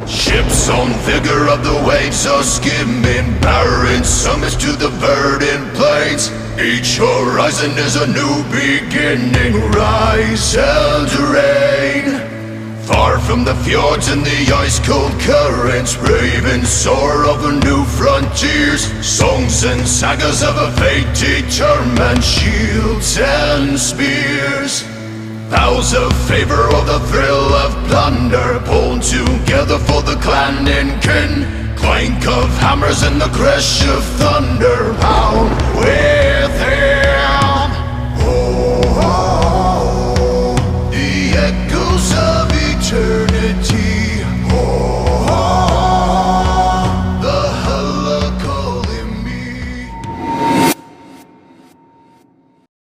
Ships on vigor of the waves are skimming, barren summits to the verdant plains. Each horizon is a new beginning, rise and reign. Far from the fjords and the ice-cold currents, brave and soar over new frontiers. Songs and sagas of a fate determined, shields and spears. Vows of favor or the thrill of plunder, pulled together for the clan and kin. Clank of hammers and the crash of thunder, pound with